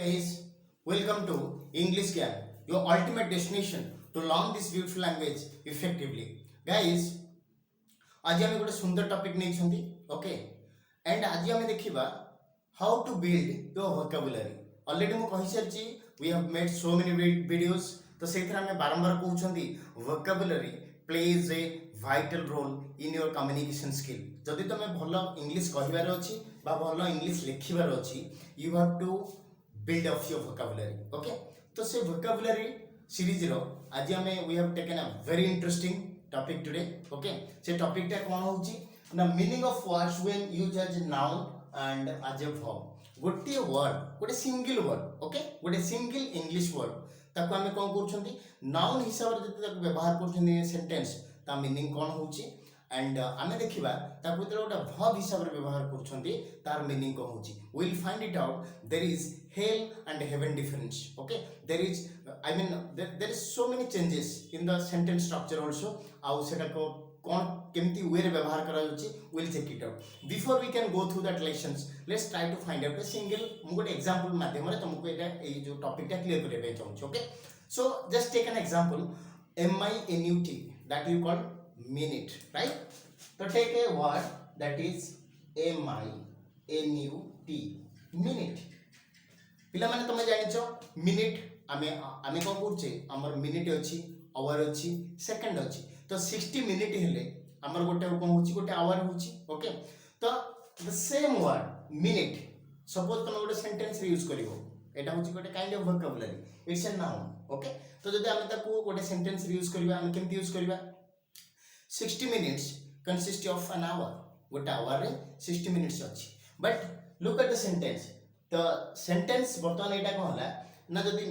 is welcome to English Camp, your ultimate destination to learn this beautiful language effectively. Guys, आज आम गोटे सुंदर topic नहीं okay and आज आम देखा how to build your vocabulary. Already मुझे कही सारी we have made so many videos तो से बारंबार कहते vocabulary plays a vital role in your communication skill. जदि तुम भल इंग्लिश कहबार अच्छी भल इंग्लिश लिखबार अच्छी you have to build up your vocabulary. Okay तो से वोकाबुलरी सीरीज रो आज आम we have taken a very interesting topic today. Okay से टॉपिक टा कौन होची ना meaning of words when use as noun and as a verb. गोटे वर्ड गोटे सिंगल वर्ड ओके गोटे सिंगल इंग्लिश वर्ड ताको आमे कोन करछंती नाउन हिसाब रे जते ताको व्यवहार करछंती सेंटेंस ता मीनिंग कोन होची एंड आमे देखिबा ताको जते गोटे वर्ब हिसाब रे व्यवहार करछंती तार मीनिंग कोन होची. We will find it out. There is hell and heaven difference. Okay, there is there is so many changes in the sentence structure also. आउ सेटा को कौन केमती वे रे व्यवहार करा जाउची will check it out. Before we can go through that lessons let's try to find out a single मु गोटे एग्जांपल माध्यम रे तुमको एटा ए जो टॉपिक टा क्लियर करबे चाहूची. Okay so just take an example MINUT that you call minute, right? So take a word that is MINUT minute. पिला माने तुम जानिछो मिनिट आमे आमे कोन करछे हमर मिनिट अछि आवर अछि सेकंड अछि तो 60 मिनिट हेले हमर गोटे कोन होछि गोटे आवर होछि. ओके तो the same word minute suppose तुम गोटे सेंटेंस रे यूज करिवो एटा होछि गोटे kind of vocabulary it's a noun. Okay तो जदि आमे ताको गोटे सेंटेंस रे यूज करिवा आमे केमति यूज करिवा 60 minutes consist of an hour. गोटे आवर रे 60 मिनिट्स अछि but look at the sentence. तो सेंटेंस बर्तमान एटा कोन होला ना जदि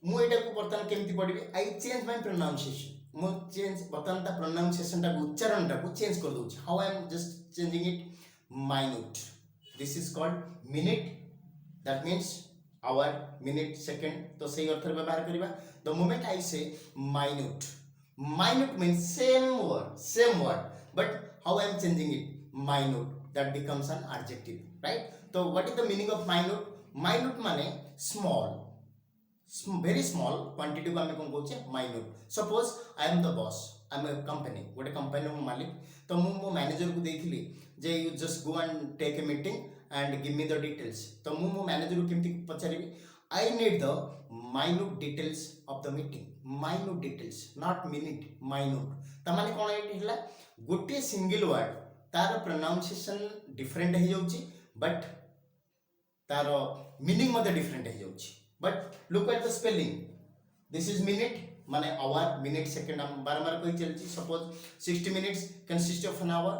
मु एटा को बर्तमान केमति पढिबे आई चेंज माय प्रोनाउंसिएशन मु चेंज बर्तमान ता प्रोनाउंसिएशन ता उच्चारण ता को चेंज कर दोछि. How I am just changing it minute. This is called minute that means hour minute second तो सही अर्थ रे व्यवहार करिबा. द मोमेंट आई से minute minute means same word but how I am changing it minute that becomes an adjective, right? So what is the meaning of minute? Minute माने small, very small quantity को हमें कौन बोलते हैं minute. Suppose I am the boss, I am a company, गोटे company में मालिक तो मु मैनेजर को देखिली जे you just go and take a meeting and give me the details. तो मु मैनेजर को केमती पचारिबी I need the minute details of the meeting. Minute details, not minute, minute. त माने कौन है गोटे सिंगल वर्ड तार प्रोनाउंसिएशन डिफरेंट हो जाउची बट तार मीनिंग मते डिफरेंट हो जाउची. But look at the spelling. This is minute माने आवर मिनिट सेकंड हम बार-बार कहि चलची. Suppose 60 minutes consist of an hour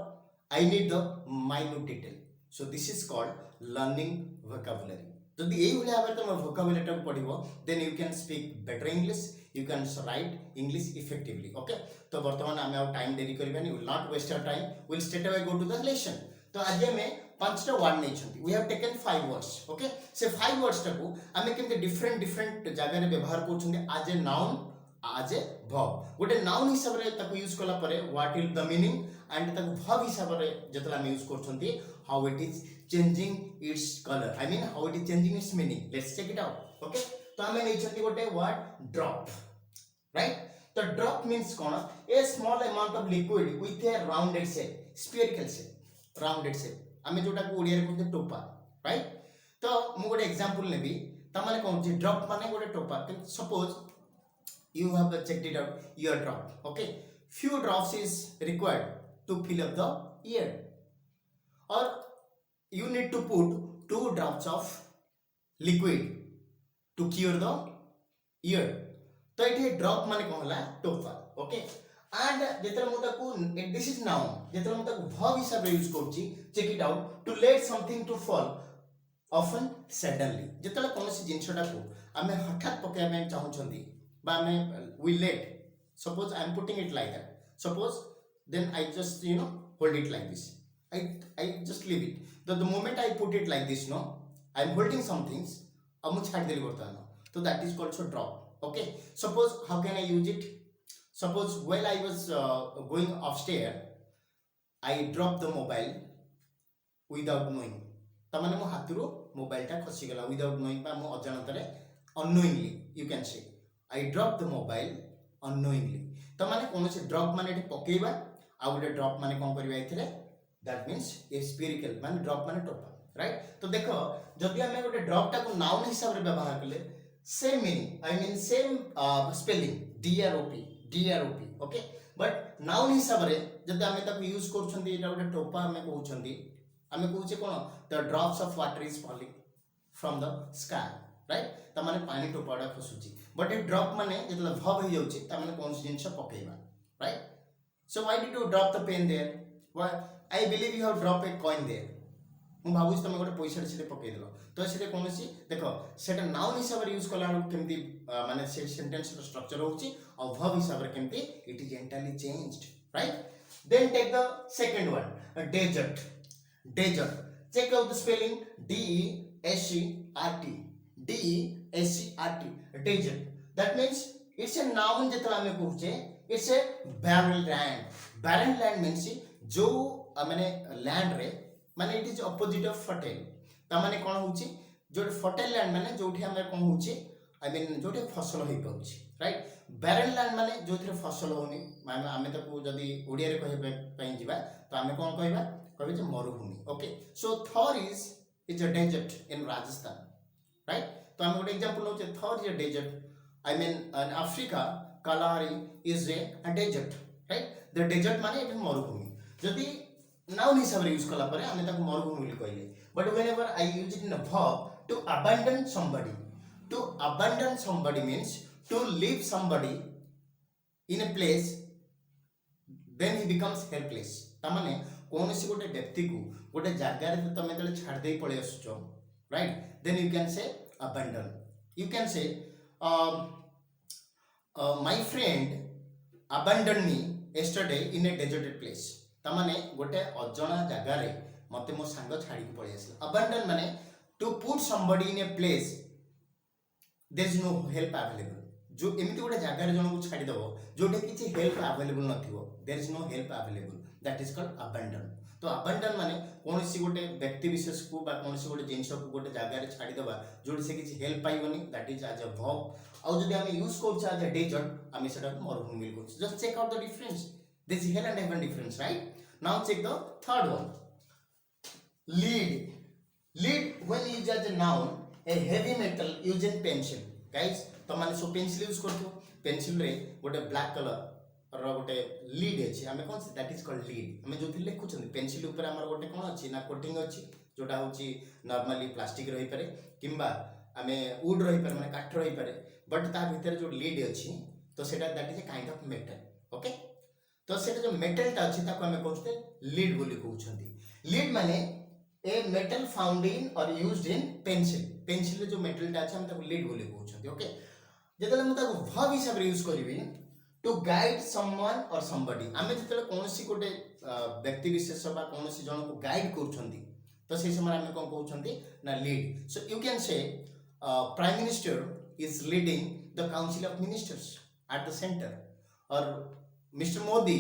I need the minute detail. So this is called learning vocabulary. जदि एई भली भाबरे तुम वोकाबुलरी टा पढिबो then you can speak better English, you can write English effectively. Okay तो वर्तमान आमे आउ टाइम देरी करबानी, will not waste our time, will straight away go to the lesson. तो आज हमें पांचटा वर्ड नै छथि. we have taken 5 words. okay से 5 words टाको आमे केमते डिफरेंट जगह रे व्यवहार करछुंदी as a noun as a verb. गोटे नाउन हिसाब रे ताको यूज कला परे what is the meaning and ताको verb हिसाब रे जतला आमे use करछुंदी how it is changing its color, I mean how it is changing its meaning. Let's check it out. okay तो हमें नहीं छथि गोटे वर्ड ड्रॉप, राइट? तो drop means cone A small amount of liquid with A rounded shape, spherical shape, rounded shape हमें जोटा को ओडिया रे कहते टोपा, राइट? तो मु गोटे एग्जांपल नेबी त माने कोन जे ड्रॉप माने गोटे टोपा. Suppose you have checked it out ear drop. okay few drops is required to fill up the ear or you need to put 2 drops of liquid to cure the ear. तो ये drop माने कौन होला टोपा. Okay and जेतरा मु ताकू this is noun जेतरा मु ताकू वर्ब हिसाब रे यूज करची check it out to let something to fall often suddenly. जेतला कोनसी जिंसटा को आमे हठात पके आमे चाहू छंदी बा आमे we let suppose I am putting it like that. Suppose then I just hold it like this. I just leave it. The moment I put it like this, no, I am holding some things. अब मुझे छाड़ देली करता है ना. तो that is called so drop. Okay. Suppose how can I use it? Suppose while I was going upstairs, I dropped the mobile without knowing. तमाने मो हाथरू मोबाइलटा खसीगला without knowing बा मो अजाणतरे unknowingly you can say I drop the mobile unknowingly तमाने कोनोसी drop माने एठी पकेइबा आ गोटे drop माने कोन करबा एथिरे दैट मीन्स ए स्पिरिकल माने ड्रॉप माने टोपा राइट तो देखो जदि हमें गोटे ड्रॉप टा को नाउन हिसाब रे व्यवहार करले same meaning I mean same spelling DROP okay but noun हिसाब रे जदि हमें ताको यूज करछंती एटा गोटे टोपा हमें कहउछंती हमें कहउछे कोन the drops of water is falling from the sky right त माने पानी टोपाडा खसुची बट ए ड्रॉप माने जतले भव हो जाउची त माने कोन जिंस पकेइबा right so why did you drop the pen there why I believe you have drop a coin there मु भाबुची तुम गोटे पैसा से पकई देल तो से कौन देख से नाउन हिसाब से यूज कला केमती माने से सेंटेंस स्ट्रक्चर होची और वर्ब हिसाब से केमती it is entirely changed right then take the second one desert check out the spelling DESERT desert that means it's a noun जेतला हमें कहूचे it's a barren land means जो माने लैंड रे माने it is opposite of fertile ता माने कोन होची जो फर्टाइल लैंड माने जोठी हमें कोन होची आई मीन जोठी फसल होई पाउची राइट barren land माने जोथरे फसल होनी माने हमें ताको जदी ओडिया रे कहबे पई जिबा तो हमें कोन कहबा कहबे जे मरुभूमि okay so Thar is a desert in Rajasthan right तो हम गोटे एग्जांपल होचे Thar is a desert I mean in Africa Kalahari is a desert right the desert माने एटा मरुभूमि जदी नाउन हिसाब रे यूज कला परे हमें ताको मरुभूमि बोली कहले but whenever I use it in a verb to abandon somebody means to leave somebody in a place then he becomes helpless ता माने कोनसी गोटे व्यक्ति को गोटे जागा रे तमे तले छाड़ देई पळे आसुचो right then you can say abandon you can say my friend abandoned me yesterday in a deserted place ता माने गोटे अजणा जागा रे मते मो सांग छाड़ी के पळे आसला abandon माने to put somebody in a place there is no help available जो एमिति गोटे जागा रे जण को छाड़ी दबो जोटे किछि हेल्प अवेलेबल नथिवो there is no help available that is called abandon तो abandon माने कोनसी गोटे व्यक्ति विशेष को बा कोनसी गोटे जिंस को गोटे जागा रे छाड़ी दबा जोटे से किछि हेल्प पाइबोनी that is as a verb और जदि हम यूज करछ एज अ डेजर्ट हम सेटा मरुभूमि बोलछ just check out the difference this here and heaven difference right now check the third one lead when used as a noun a heavy metal used in pencil guys तो माने so pencil use करथो pencil रे गोटे black colour रो गोटे lead अछि हमें कोन say that is called lead हमें जोथि लिखुछन pencil ऊपर हमर गोटे कोन अछि ना कोटिंग अछि जोटा होछि नॉर्मली प्लास्टिक रही पारे किंबा हमें वुड रही पारे माने काठ रही पारे बट ता भीतर जो लीड अछि तो सेटा that is a kind of metal okay तो सेटा जो मेटल ता अछि ताको हमें कहते लीड बोली कहउछंती लीड माने ए मेटल फाउंड इन और यूज्ड इन पेंसिल जो मेटल ता अछि हम ताको लीड बोली कहउछंती ओके जेतले हम ताको वर्ब हिसाब रे यूज करबी टू गाइड समवन और समबडी आमे जेतले कोनसी गोटे व्यक्ति विशेष बा कोनसी जन को गाइड करछंती तो से समय आमे कोन कहउछंती ना lead so you can say prime minister is leading the council of ministers at the centre और mister Modi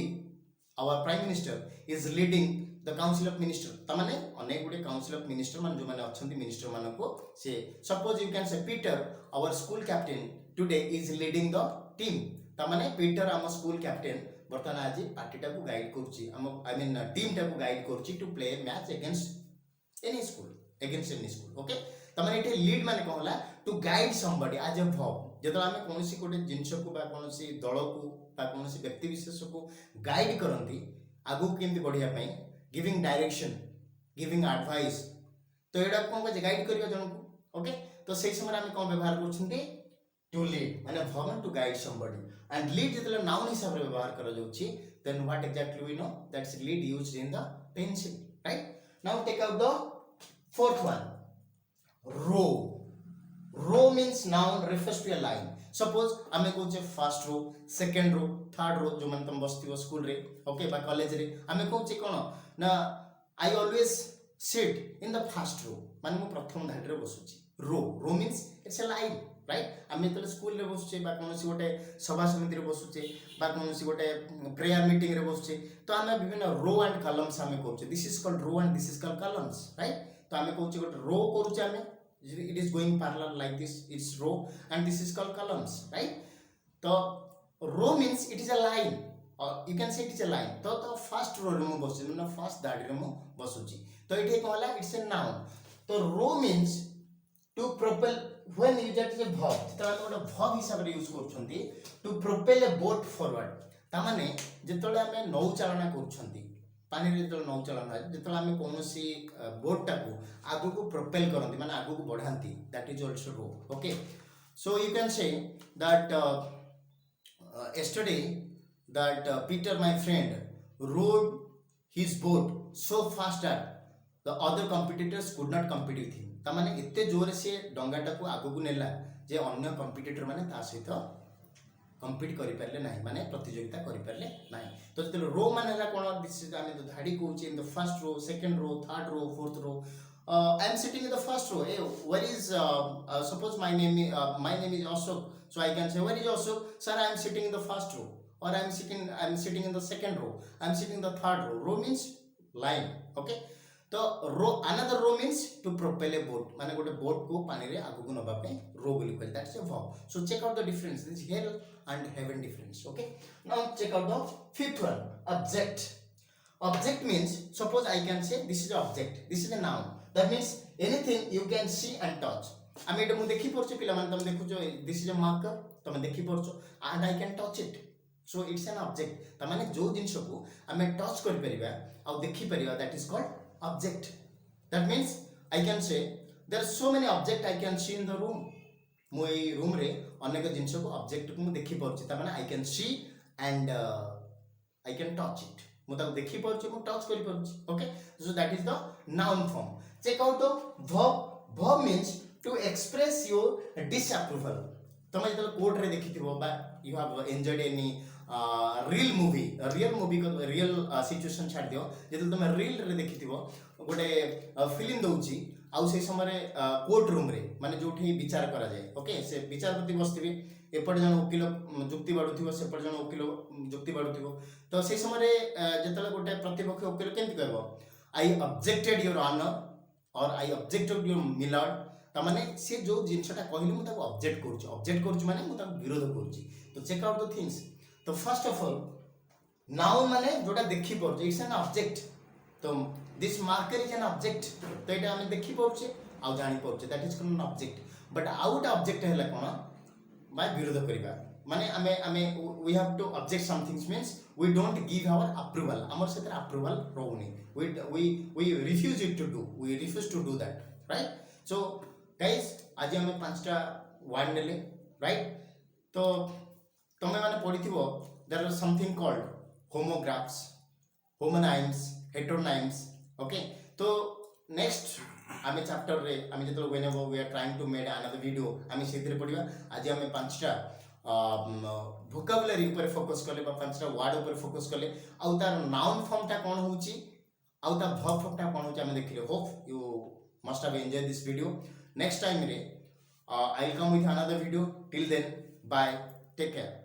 our prime minister is leading the council of minister तमाने अनेक गुडे काउंसिल ऑफ मिनिस्टर मान जो माने अछंती मिनिस्टर मान को से suppose you can say Peter our school captain today is leading the team तमाने पीटर आम स्कूल कैप्टन बर्तमान आज पार्टी टा को गाइड करछि आम आई मीन टीम टा को गाइड करछि to play match against any school okay तमाने एटे लीड माने कहला to guide somebody as a verb जेतला हमें कोनसी कोटे जिंस को बा कोनसी दल को बा कोनसी व्यक्ति विशेष को गाइड करंती आगु केमति बढ़िया पई गिविंग डायरेक्शन गिविंग एडवाइस तो एडा कोन को गाइड करियो जन को ओके तो सेही समय हमें कोन व्यवहार करछंती टू लीड माने verb to guide somebody and lead जेतले नाउन हिसाब रे व्यवहार करा जाउची then what exactly we know that's lead used in the pencil right now take out the fourth one row means noun refers to a line suppose हमें कहूचे first row second row third row जो मन तुम बसती हो school रे okay बा college रे हमें कहूचे कोन ना I always sit in the first row माने मो प्रथम धाडी रे बसुची row means it's a line right आमे तो स्कूल रे बसुचे बा कोनसी गोटे सभा समिति रे बसुचे बा कोनसी गोटे प्रेयर मीटिंग रे बसुचे तो आमे विभिन्न रो एंड कॉलम्स हमें कहउचे this is called row and this is called columns right तो आमे कहूचे गोटे रो करूचे आमे, it is going parallel like this, it's row, and this is called columns, right? तो row means it is a line, or you can say it is a line. तो first row रे मु बसुची, मतलब first दाड़ी रे मु बसुची, तो एठी कहला it's a noun. तो row means to propel, when you that is a verb, तो गोटे verb हिसाब रे use करूछंती to propel a boat forward. ता माने जेतले आमे नौ चालना करूछंती पानी रे जेतले नौ चालना जेतले आमे कोनोसी बोट टाकू आगु को प्रोपेल करंती माने आगु को बढ़ांती, that is also row. Okay, so you can say that yesterday that Peter my friend rowed his boat so fast that the other competitors could not compete with him. ता माने एते जोर से डंगाटा को आगु को नेला जे अन्य कंपिटिटर माने ता सहित कम्पीट करि परले नाही, माने प्रतियोगिता करि परले नाही. तो जेते रो माने हला कोन, दिस इज आमे तो धाडी कहूचे in the first row, second row, third row, fourth row. I am sitting in the first row. Hey, where is suppose my name is Ashok, so I can say where is Ashok? Sir, I am sitting in the first row, or I am sitting in the second row, I am sitting in the third row. Row means line. Okay, तो रो, another row means to propel a boat, माने गोटे boat को पानी रे आगु को नबा पे रो बोली कहल, that's a verb. So check out the difference, this here and heaven difference. Okay, now check out the fifth one, object. Object means, suppose I can say this is an object, this is a noun, that means anything you can see and touch. आमे एटा मु देखि परछे, पिला माने तुम देखुछो this is a marker, तुम देखि परछो, and I can touch it, so it's an object. त माने जो जिंस को आमे टच कर परिबा आ देखि परिबा, that is called object. That means I can say there are so many object I can see in the room. मु ए रूम रे अनेक जिंस को ऑब्जेक्ट को मु देखि परछि, त माने I can see and I can touch it, मु ताको देखि परछि, मु टच करि परछि. Okay, so that is the noun form. Check out the verb. Verb means to express your disapproval. तमे जतल कोर्ट रे देखिथिबो बा you have enjoyed any real movie, को रियल सिचुएशन छाड़ दियो, जतल तमे रियल रे देखिथिबो गोटे फिल्म दउची आउ से समय कोर्ट रूम रे माने जोठी विचार करा जाए. ओके, से विचारपति बसथिबे, एपट जन वकील जुक्ति बाडुथिबो, सेपट जन वकील जुक्ति बाडुथिबो. तो से समय जेतले गोटे प्रतिपक्ष वकील केमति कहबो, आई ऑब्जेक्टेड योर ऑनर और आई ऑब्जेक्टेड योर मिलर्ड. ता माने से जो जिंसटा कहली मु ताको ऑब्जेक्ट करूची माने मु ताको विरोध करूची. तो चेक आउट द थिंग्स. तो फर्स्ट ऑफ ऑल नाउन माने जोटा देखि परछ, इट्स एन ऑब्जेक्ट. तो this marker is an object. तो एटा हमें देखि परछे आ जानि परछे, that is called an object. But out object हैला कोन बाय विरोध करिबा, माने आमे we have to object somethings means we don't give our approval, हमर सेतर अप्रूवल रोउनी, we refuse it to do, we refuse to do that, right. So guys आज हमें पांचटा वर्ड नेले, राइट. तो तमे माने पढिथिबो there are something called homographs, homonyms, heteronyms. Okay, तो नेक्स्ट आमे चैप्टर रे आमे जेतो whenever we are trying to made another video आमे सेतिर पढिबा. आज आमे पांचटा वोकैबुलरी ऊपर फोकस करले बा पांचटा वर्ड ऊपर फोकस करले, आउ तार नाउन फॉर्म टा कोन होउची आउ तार वर्ब फॉर्म टा कोन होउची आमे देखिले. Hope you must have enjoyed this video. Next time रे I will come with another video. Till then, bye, take care.